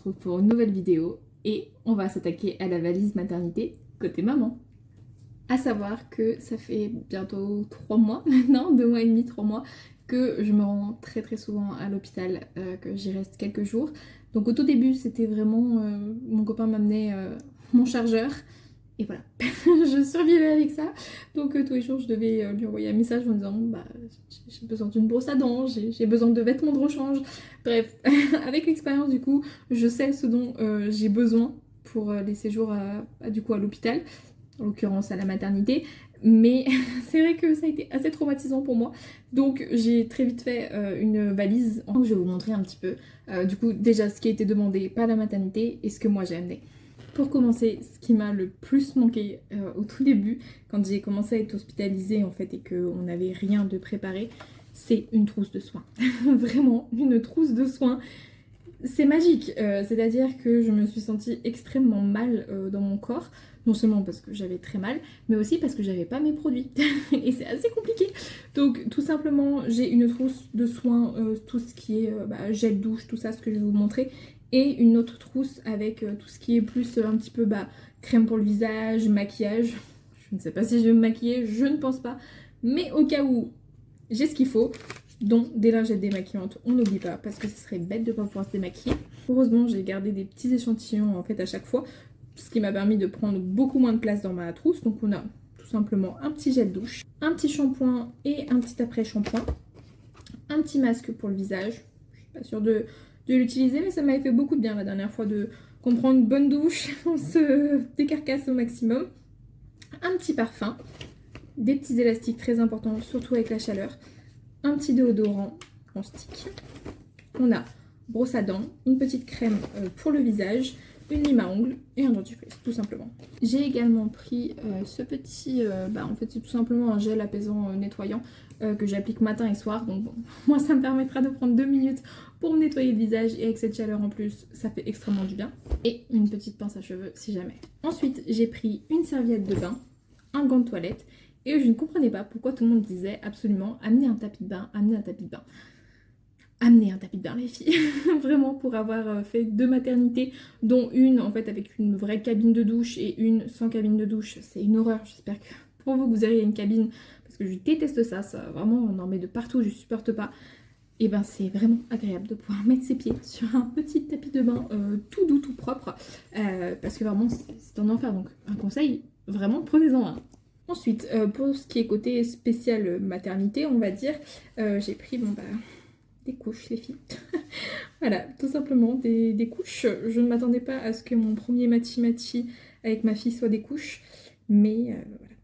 retrouve pour une nouvelle vidéo et on va s'attaquer à la valise maternité côté maman. À savoir que ça fait bientôt 3 mois maintenant, 2 mois et demi, 3 mois, que je me rends très souvent à l'hôpital, que j'y reste quelques jours. Donc au tout début c'était vraiment, mon copain m'amenait mon chargeur et voilà, je survivais avec ça. Donc tous les jours je devais lui envoyer un message en disant bah j'ai besoin d'une brosse à dents, j'ai besoin de vêtements de rechange. Bref, avec l'expérience du coup je sais ce dont j'ai besoin pour les séjours du coup à l'hôpital, en l'occurrence à la maternité, mais c'est vrai que ça a été assez traumatisant pour moi, donc j'ai très vite fait une valise. Donc je vais vous montrer un petit peu du coup déjà ce qui a été demandé par la maternité et ce que moi j'ai amené. Pour commencer, ce qui m'a le plus manqué au tout début, quand j'ai commencé à être hospitalisée en fait et qu'on n'avait rien de préparé, c'est une trousse de soins. Vraiment, une trousse de soins. C'est magique, c'est-à-dire que je me suis sentie extrêmement mal dans mon corps, non seulement parce que j'avais très mal, mais aussi parce que j'avais pas mes produits, et c'est assez compliqué. Donc tout simplement, j'ai une trousse de soins, tout ce qui est gel douche, tout ça, ce que je vais vous montrer, et une autre trousse avec tout ce qui est plus un petit peu crème pour le visage, maquillage. Je ne sais pas si je vais me maquiller, je ne pense pas, mais au cas où, j'ai ce qu'il faut. Dont des lingettes démaquillantes, on n'oublie pas, parce que ce serait bête de ne pas pouvoir se démaquiller. Heureusement, j'ai gardé des petits échantillons en fait à chaque fois, ce qui m'a permis de prendre beaucoup moins de place dans ma trousse. Donc on a tout simplement un petit gel douche, un petit shampoing et un petit après-shampoing, un petit masque pour le visage. Je suis pas sûre de l'utiliser, mais ça m'avait fait beaucoup de bien la dernière fois qu'on prend une bonne douche, on se décarcasse au maximum. Un petit parfum, des petits élastiques très importants, surtout avec la chaleur. Un petit déodorant en stick. On a brosse à dents, une petite crème pour le visage, une lime à ongles et un dentifrice, tout simplement. J'ai également pris ce petit, en fait c'est tout simplement un gel apaisant nettoyant que j'applique matin et soir. Donc bon, moi ça me permettra de prendre 2 minutes pour me nettoyer le visage et avec cette chaleur en plus, ça fait extrêmement du bien. Et une petite pince à cheveux si jamais. Ensuite, j'ai pris une serviette de bain, un gant de toilette. Et je ne comprenais pas pourquoi tout le monde disait absolument amener un tapis de bain, amener un tapis de bain. Amener un tapis de bain les filles, vraiment pour avoir fait 2 maternités, dont une en fait avec une vraie cabine de douche et une sans cabine de douche. C'est une horreur, j'espère que pour vous auriez une cabine, parce que je déteste ça, vraiment on en met de partout, je supporte pas. Et ben c'est vraiment agréable de pouvoir mettre ses pieds sur un petit tapis de bain tout doux, tout propre, parce que vraiment c'est un enfer, donc un conseil, vraiment prenez-en un. Ensuite, pour ce qui est côté spécial maternité, on va dire, j'ai pris des couches les filles. Voilà, tout simplement des couches. Je ne m'attendais pas à ce que mon premier mati-mati avec ma fille soit des couches, mais voilà.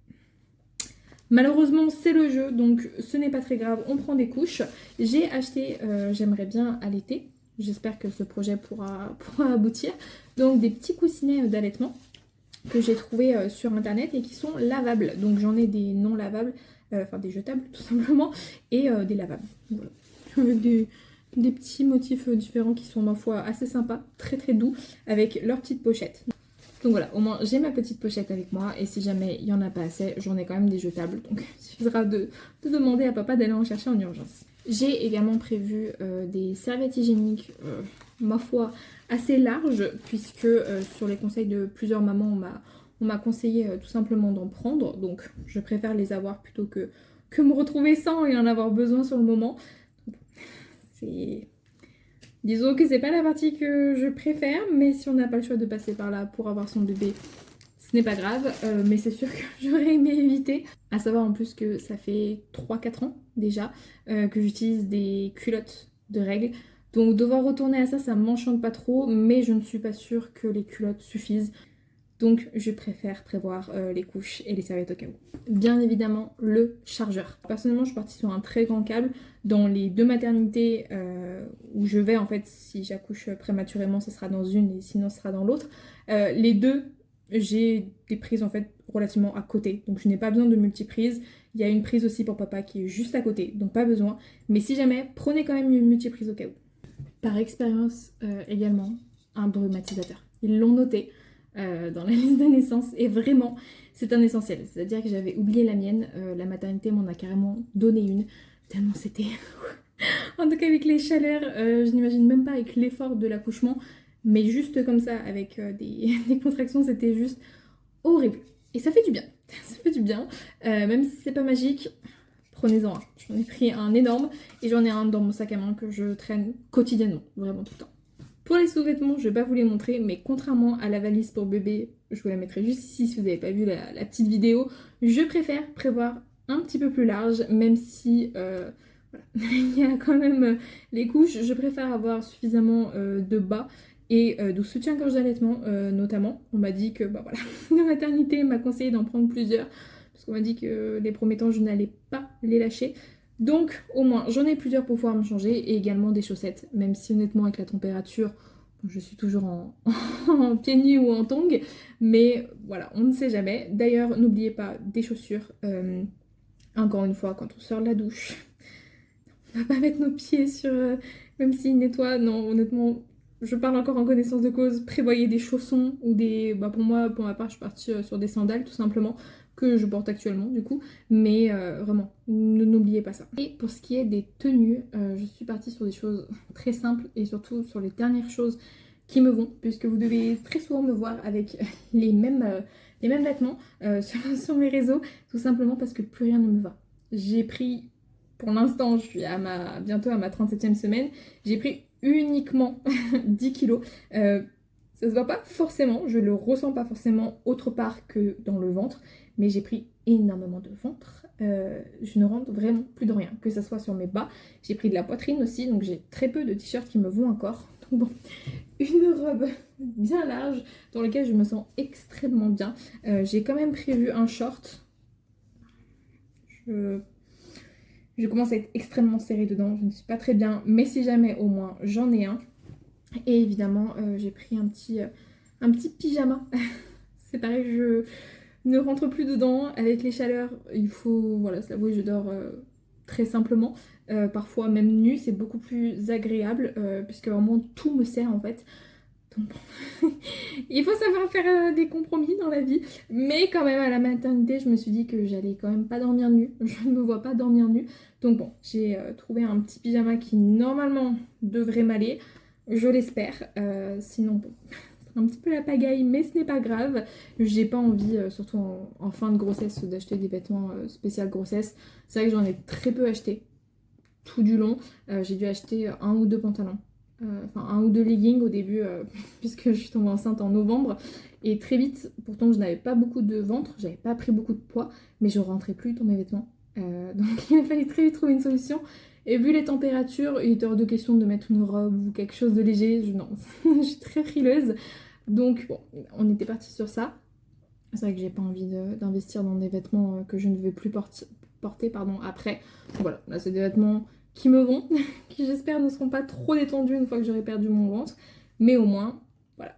Malheureusement c'est le jeu, donc ce n'est pas très grave, on prend des couches. J'ai acheté, j'aimerais bien allaiter, j'espère que ce projet pourra aboutir, donc des petits coussinets d'allaitement que j'ai trouvé sur internet et qui sont lavables. Donc j'en ai des non lavables, enfin des jetables tout simplement, et des lavables. Voilà. Avec des petits motifs différents qui sont ma foi assez sympas, très doux, avec leur petite pochette. Donc voilà, au moins j'ai ma petite pochette avec moi, et si jamais il n'y en a pas assez, j'en ai quand même des jetables, donc il suffira de demander à papa d'aller en chercher en urgence. J'ai également prévu des serviettes hygiéniques, ma foi, assez larges, puisque sur les conseils de plusieurs mamans, on m'a conseillé tout simplement d'en prendre, donc je préfère les avoir plutôt que me retrouver sans et en avoir besoin sur le moment. Disons que c'est pas la partie que je préfère, mais si on n'a pas le choix de passer par là pour avoir son bébé, ce n'est pas grave, mais c'est sûr que j'aurais aimé éviter. À savoir en plus que ça fait 3-4 ans déjà que j'utilise des culottes de règles. Donc devoir retourner à ça, ça m'enchante pas trop, mais je ne suis pas sûre que les culottes suffisent. Donc je préfère prévoir les couches et les serviettes au cas où. Bien évidemment le chargeur. Personnellement je suis partie sur un très grand câble. Dans les 2 maternités où je vais en fait, si j'accouche prématurément ce sera dans une et sinon ce sera dans l'autre. Les 2, j'ai des prises en fait relativement à côté. Donc je n'ai pas besoin de multiprise. Il y a une prise aussi pour papa qui est juste à côté, donc pas besoin. Mais si jamais, prenez quand même une multiprise au cas où. Par expérience également, un brumatisateur. Ils l'ont noté dans la liste de naissance et vraiment c'est un essentiel. C'est-à-dire que j'avais oublié la mienne, la maternité m'en a carrément donné une, tellement c'était... En tout cas avec les chaleurs, je n'imagine même pas avec l'effort de l'accouchement, Mais juste comme ça, avec des contractions, c'était juste horrible. Et ça fait du bien. Ça fait du bien. Même si c'est pas magique, prenez-en un. J'en ai pris un énorme et j'en ai un dans mon sac à main que je traîne quotidiennement, vraiment tout le temps. Pour les sous-vêtements, je vais pas vous les montrer, mais contrairement à la valise pour bébé, je vous la mettrai juste ici si vous n'avez pas vu la petite vidéo, je préfère prévoir un petit peu plus large, même si voilà, il y a quand même les couches, je préfère avoir suffisamment de bas et de soutien-gorge d'allaitement notamment. On m'a dit que bah voilà, la maternité m'a conseillé d'en prendre plusieurs, parce qu'on m'a dit que les premiers temps je n'allais pas les lâcher. Donc au moins j'en ai plusieurs pour pouvoir me changer et également des chaussettes, même si honnêtement avec la température je suis toujours en pieds nus ou en tongs, mais voilà, on ne sait jamais. D'ailleurs n'oubliez pas des chaussures, encore une fois quand on sort de la douche, on va pas mettre nos pieds sur, même s'ils nettoient, non honnêtement je parle encore en connaissance de cause, prévoyez des chaussons ou des, bah pour moi pour ma part je suis partie sur des sandales tout simplement, que je porte actuellement du coup, mais vraiment, n'oubliez pas ça. Et pour ce qui est des tenues, je suis partie sur des choses très simples et surtout sur les dernières choses qui me vont, puisque vous devez très souvent me voir avec les mêmes vêtements sur mes réseaux, tout simplement parce que plus rien ne me va. J'ai pris, pour l'instant je suis bientôt à ma 37e semaine, j'ai pris uniquement 10 kilos. Ça se voit pas forcément, je le ressens pas forcément autre part que dans le ventre, mais j'ai pris énormément de ventre. Je ne rentre vraiment plus de rien, que ce soit sur mes bas. J'ai pris de la poitrine aussi, donc j'ai très peu de t-shirts qui me vont encore. Donc bon, une robe bien large dans laquelle je me sens extrêmement bien. J'ai quand même prévu un short. Je commence à être extrêmement serrée dedans, je ne suis pas très bien, mais si jamais au moins j'en ai un. Et évidemment, j'ai pris un petit pyjama. C'est pareil, je ne rentre plus dedans. Avec les chaleurs, il faut, voilà, s'avouer, je dors très simplement. Parfois même nue, c'est beaucoup plus agréable puisque vraiment tout me sert en fait. Donc, il faut savoir faire des compromis dans la vie. Mais quand même, à la maternité, je me suis dit que j'allais quand même pas dormir nue. Je ne me vois pas dormir nue. Donc bon, j'ai trouvé un petit pyjama qui normalement devrait m'aller. Je l'espère. Sinon, bon, c'est un petit peu la pagaille, mais ce n'est pas grave. J'ai pas envie, surtout en fin de grossesse, d'acheter des vêtements spécial grossesse. C'est vrai que j'en ai très peu acheté tout du long. J'ai dû acheter un ou deux pantalons. Enfin, un ou deux leggings au début, puisque je suis tombée enceinte en novembre. Et très vite, pourtant je n'avais pas beaucoup de ventre, j'avais pas pris beaucoup de poids, mais je rentrais plus dans mes vêtements. Donc il a fallu très vite trouver une solution. Et vu les températures, il était hors de question de mettre une robe ou quelque chose de léger. Non, je suis très frileuse. Donc bon, on était parti sur ça. C'est vrai que j'ai pas envie d'investir dans des vêtements que je ne vais plus porter après. Voilà, là c'est des vêtements qui me vont, qui j'espère ne seront pas trop détendus une fois que j'aurai perdu mon ventre. Mais au moins, voilà.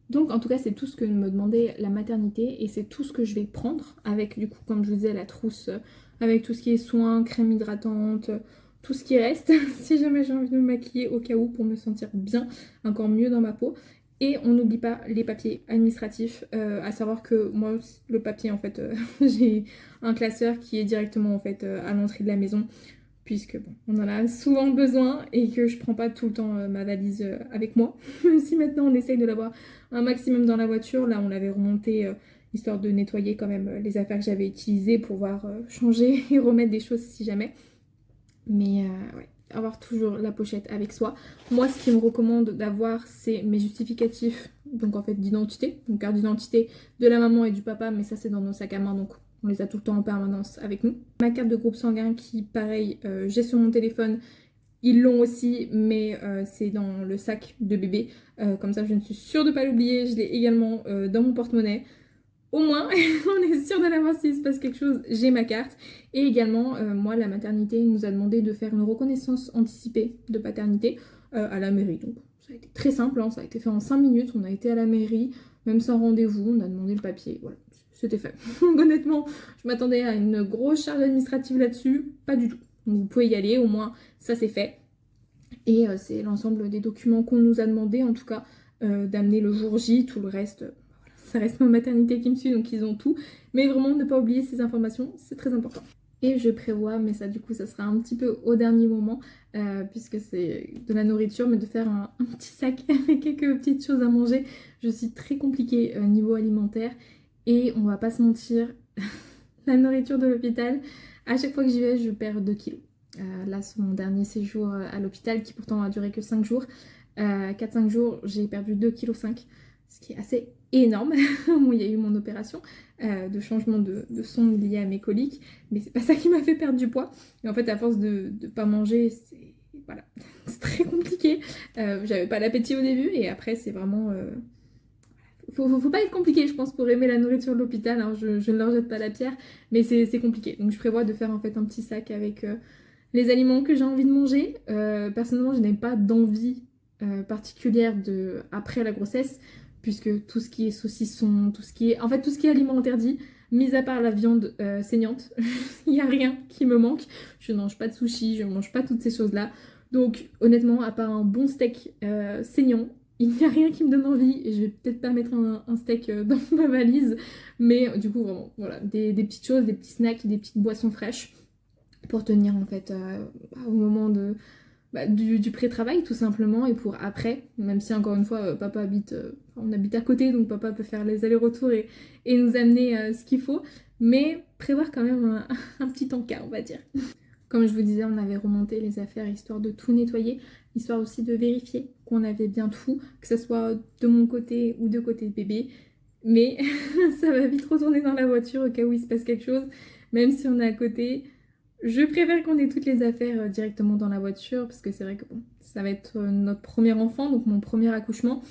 Donc en tout cas c'est tout ce que me demandait la maternité et c'est tout ce que je vais prendre avec du coup comme je vous disais la trousse avec tout ce qui est soins, crème hydratante, tout ce qui reste si jamais j'ai envie de me maquiller au cas où pour me sentir bien, encore mieux dans ma peau. Et on n'oublie pas les papiers administratifs, à savoir que moi le papier en fait j'ai un classeur qui est directement en fait à l'entrée de la maison puisque bon, on en a souvent besoin et que je prends pas tout le temps ma valise avec moi. Même si maintenant on essaye de l'avoir un maximum dans la voiture, là on l'avait remonté histoire de nettoyer quand même les affaires que j'avais utilisées pour pouvoir changer et remettre des choses si jamais. Mais ouais, avoir toujours la pochette avec soi. Moi ce qui me recommande d'avoir c'est mes justificatifs, donc en fait d'identité, donc carte d'identité de la maman et du papa, mais ça c'est dans nos sacs à main donc on les a tout le temps en permanence avec nous. Ma carte de groupe sanguin qui, pareil, j'ai sur mon téléphone. Ils l'ont aussi, mais c'est dans le sac de bébé. Comme ça, je ne suis sûre de ne pas l'oublier. Je l'ai également dans mon porte-monnaie. Au moins, on est sûr de l'avoir s'il se passe quelque chose, j'ai ma carte. Et également, moi, la maternité nous a demandé de faire une reconnaissance anticipée de paternité à la mairie. Donc, ça a été très simple, hein, ça a été fait en 5 minutes. On a été à la mairie, même sans rendez-vous, on a demandé le papier. Voilà. C'était fait. Donc honnêtement, je m'attendais à une grosse charge administrative là-dessus, pas du tout. Donc vous pouvez y aller, au moins ça c'est fait. Et c'est l'ensemble des documents qu'on nous a demandé, en tout cas, d'amener le jour J. Tout le reste, voilà, ça reste ma maternité qui me suit, donc ils ont tout. Mais vraiment, ne pas oublier ces informations, c'est très important. Et je prévois, mais ça du coup ça sera un petit peu au dernier moment, puisque c'est de la nourriture, mais de faire un petit sac avec quelques petites choses à manger. Je suis très compliquée niveau alimentaire et on va pas se mentir, la nourriture de l'hôpital, à chaque fois que j'y vais je perds 2 kilos. Là sur mon dernier séjour à l'hôpital qui pourtant a duré que 5 jours, 4-5 jours j'ai perdu 2,5 kg, ce qui est assez énorme. Bon, il y a eu mon opération de changement de sonde liée à mes coliques, mais c'est pas ça qui m'a fait perdre du poids. Et en fait, à force de pas manger, c'est voilà, c'est très compliqué. J'avais pas l'appétit au début, et après, c'est vraiment. Faut pas être compliqué, je pense, pour aimer la nourriture de l'hôpital. Alors, je ne leur jette pas la pierre, mais c'est compliqué. Donc, je prévois de faire en fait un petit sac avec les aliments que j'ai envie de manger. Personnellement, je n'ai pas d'envie particulière après la grossesse, puisque tout ce qui est saucisson, tout ce qui est... En fait, tout ce qui est aliment interdit, mis à part la viande saignante, il n'y a rien qui me manque. Je ne mange pas de sushi, je ne mange pas toutes ces choses-là. Donc, honnêtement, à part un bon steak saignant, il n'y a rien qui me donne envie. Et je vais peut-être pas mettre un steak dans ma valise, mais du coup, vraiment, voilà, des petites choses, des petits snacks, des petites boissons fraîches pour tenir en fait au moment du pré-travail tout simplement, et pour après, même si encore une fois papa habite, on habite à côté, donc papa peut faire les allers-retours et nous amener ce qu'il faut, mais prévoir quand même un petit encas, on va dire. Comme je vous disais, on avait remonté les affaires histoire de tout nettoyer, histoire aussi de vérifier qu'on avait bien tout, que ce soit de mon côté ou de côté de bébé, mais ça va vite retourner dans la voiture au cas où il se passe quelque chose, même si on est à côté. Je préfère qu'on ait toutes les affaires directement dans la voiture, parce que c'est vrai que bon, ça va être notre premier enfant, donc mon premier accouchement.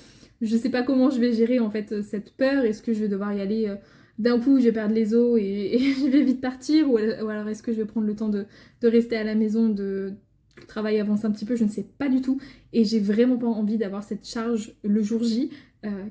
Je sais pas comment je vais gérer en fait cette peur. Est-ce que je vais devoir y aller d'un coup, je vais perdre les os et je vais vite partir, ou alors est-ce que je vais prendre le temps de rester à la maison, que le travail avance un petit peu, je ne sais pas du tout. Et j'ai vraiment pas envie d'avoir cette charge le jour J,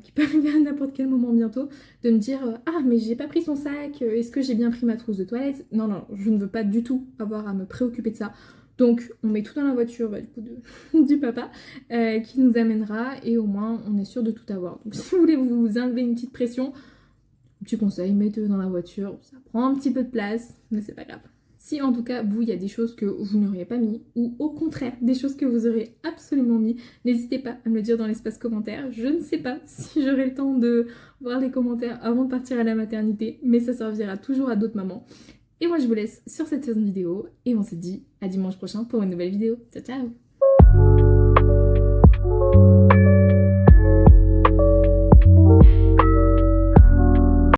qui peut arriver à n'importe quel moment bientôt, de me dire ah mais j'ai pas pris son sac, est-ce que j'ai bien pris ma trousse de toilette? Non, non, je ne veux pas du tout avoir à me préoccuper de ça. Donc on met tout dans la voiture du coup du papa qui nous amènera, et au moins on est sûr de tout avoir. Donc si vous voulez vous enlever une petite pression, petit conseil, mettez-le dans la voiture, ça prend un petit peu de place, mais c'est pas grave. Si en tout cas vous, il y a des choses que vous n'auriez pas mis, ou au contraire des choses que vous aurez absolument mis, n'hésitez pas à me le dire dans l'espace commentaire. Je ne sais pas si j'aurai le temps de voir les commentaires avant de partir à la maternité, mais ça servira toujours à d'autres mamans. Et moi je vous laisse sur cette vidéo, et on se dit à dimanche prochain pour une nouvelle vidéo. Ciao ciao.